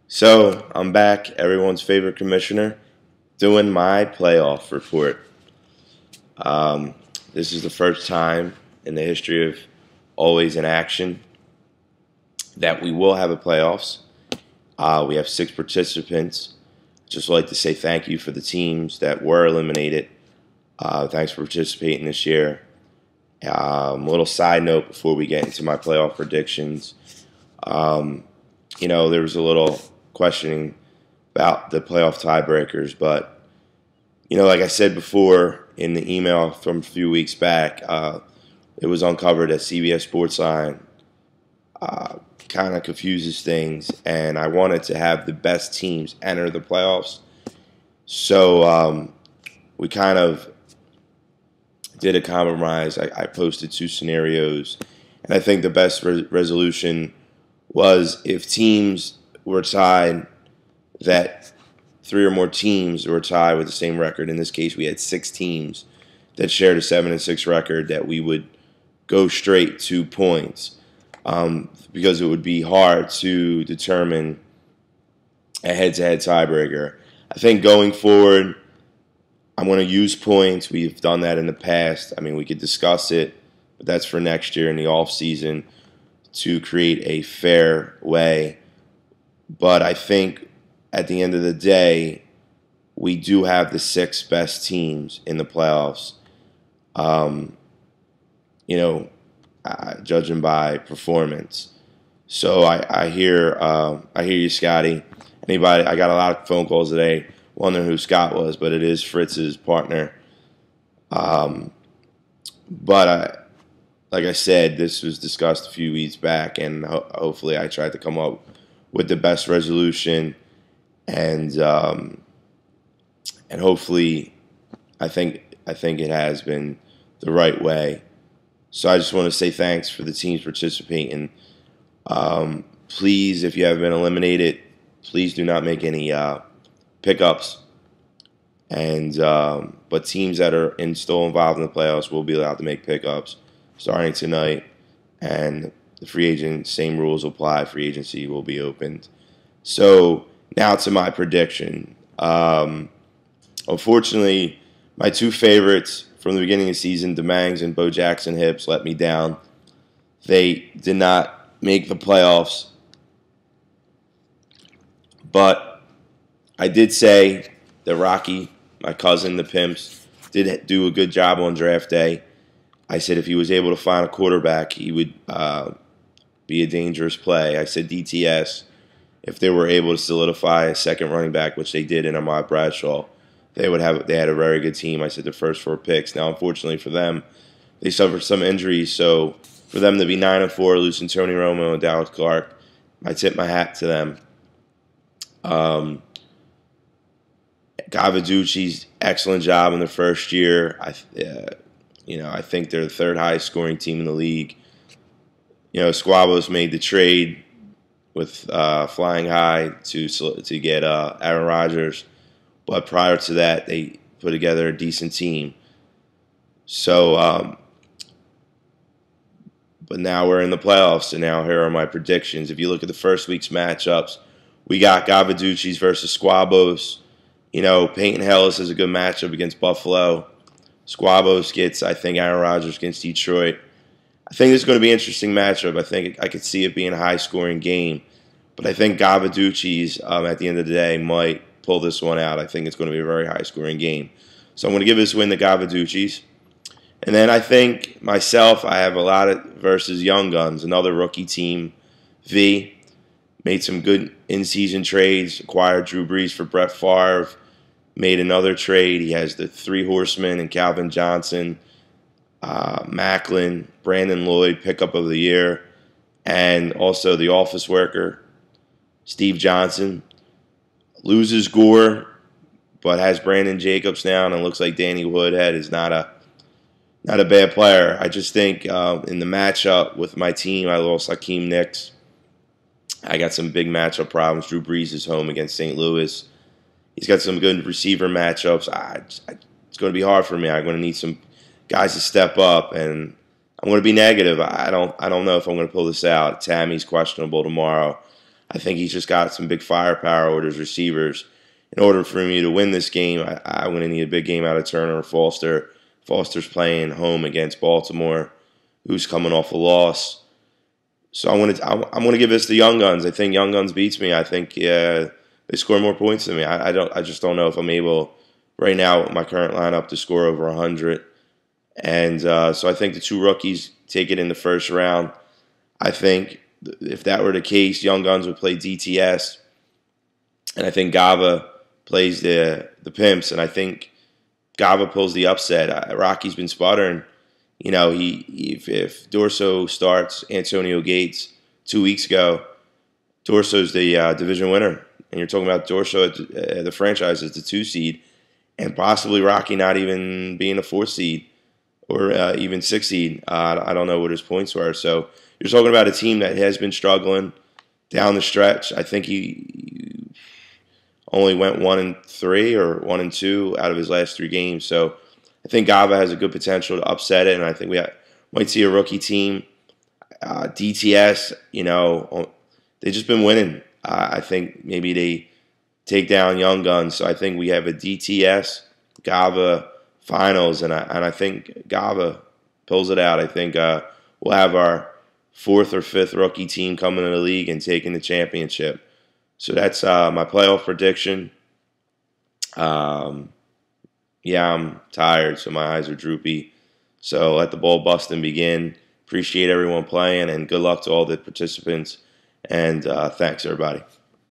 So I'm back, everyone's favorite commissioner, doing my playoff report. Um, this is the first time in the history of Always in Action that we will have a playoffs. We have 6 participants. Just like to say thank you for the teams that were eliminated. Thanks for participating this year. Little side note before we get into my playoff predictions. Um, there was a little questioning about the playoff tiebreakers, but like I said before in the email from a few weeks back, it was uncovered that CBS Sportsline kind of confuses things, and I wanted to have the best teams enter the playoffs. So we kind of did a compromise. I posted 2 scenarios, and I think the best resolution was if teams were tied, that 3 or more teams were tied with the same record. In this case, we had 6 teams that shared a 7-6 record, that we would go straight to points, because it would be hard to determine a head-to-head tiebreaker. I think going forward, I'm going to use points. We've done that in the past. I mean, we could discuss it, but that's for next year in the off season to create a fair way. But I think at the end of the day, we do have the 6 best teams in the playoffs. Um, Judging by performance. So I hear you, Scotty. Anybody? I got a lot of phone calls today wondering who Scott was, but it is Fritz's partner. But like I said, this was discussed a few weeks back, and hopefully I tried to come up with the best resolution, and hopefully I think it has been the right way. So I just want to say thanks for the teams participating. Please, if you have been eliminated, please do not make any pickups. And but teams that are still involved in the playoffs will be allowed to make pickups starting tonight. And the free agent, same rules apply. Free agency will be opened. So now to my prediction. Unfortunately, my 2 favorites from the beginning of the season, DeMangs and Bo Jackson Hips, let me down. They did not make the playoffs. But I did say that Rocky, my cousin, the Pimps, did do a good job on draft day. I said if he was able to find a quarterback, he would be a dangerous play. I said DTS, if they were able to solidify a second running back, which they did in Ahmad Bradshaw, they had a very good team. I said the first 4 picks. Now, unfortunately for them, they suffered some injuries. So for them to be 9-4, losing Tony Romo and Dallas Clark, I tip my hat to them. Gavaducci's excellent job in the first year. I think they're the 3rd highest scoring team in the league. Squabos made the trade with Flying High to get Aaron Rodgers, but prior to that, they put together a decent team. So, but now we're in the playoffs, and now here are my predictions. If you look at the first week's matchups, we got Gavaducci's versus Squabos. Peyton Hillis is a good matchup against Buffalo. Squabos gets, I think, Aaron Rodgers against Detroit. I think it's going to be an interesting matchup. I think I could see it being a high-scoring game. But I think Gavaducci's, at the end of the day, might pull this one out. I think it's going to be a very high-scoring game. So I'm going to give this win to Gavaducci's. And then I think myself, I have a lot of versus Young Guns, another rookie team. V made some good in-season trades, acquired Drew Brees for Brett Favre, made another trade. He has the 3 horsemen and Calvin Johnson, Macklin, Brandon Lloyd, pickup of the year, and also the office worker, Steve Johnson. Loses Gore, but has Brandon Jacobs now, and it looks like Danny Woodhead is not a bad player. I just think in the matchup with my team, I lost Hakeem Nicks. I got some big matchup problems. Drew Brees is home against St. Louis. He's got some good receiver matchups. It's going to be hard for me. I'm going to need some guys to step up, and I'm going to be negative. I don't know if I'm going to pull this out. Tammy's questionable tomorrow. I think he's just got some big firepower with his receivers. In order for me to win this game, I'm going to need a big game out of Turner or Foster. Foster's playing home against Baltimore, who's coming off a loss. So I'm going to give this to Young Guns. I think Young Guns beats me. I think they score more points than me. I just don't know if I'm able right now with my current lineup to score over 100. And so I think the two rookies take it in the first round. I think if that were the case, Young Guns would play DTS, and I think Gava plays the Pimps, and I think Gava pulls the upset. Rocky's been sputtering. You know, if Dorso starts Antonio Gates 2 weeks ago, Dorso's the division winner, and you're talking about Dorso at the franchise as the 2 seed, and possibly Rocky not even being a 4 seed or even 6 seed. I don't know what his points were. So you're talking about a team that has been struggling down the stretch. I think he only went 1-3 or 1-2 out of his last 3 games. So I think Gava has a good potential to upset it, and I think we might see a rookie team. DTS, you know, they've just been winning. I think maybe they take down Young Guns. So I think we have a DTS Gava finals, and I think Gava pulls it out. I think we'll have our 4th or 5th rookie team coming in the league and taking the championship. So that's my playoff prediction. Yeah, I'm tired, so my eyes are droopy. So let the ball busting begin. Appreciate everyone playing, and good luck to all the participants. And thanks, everybody.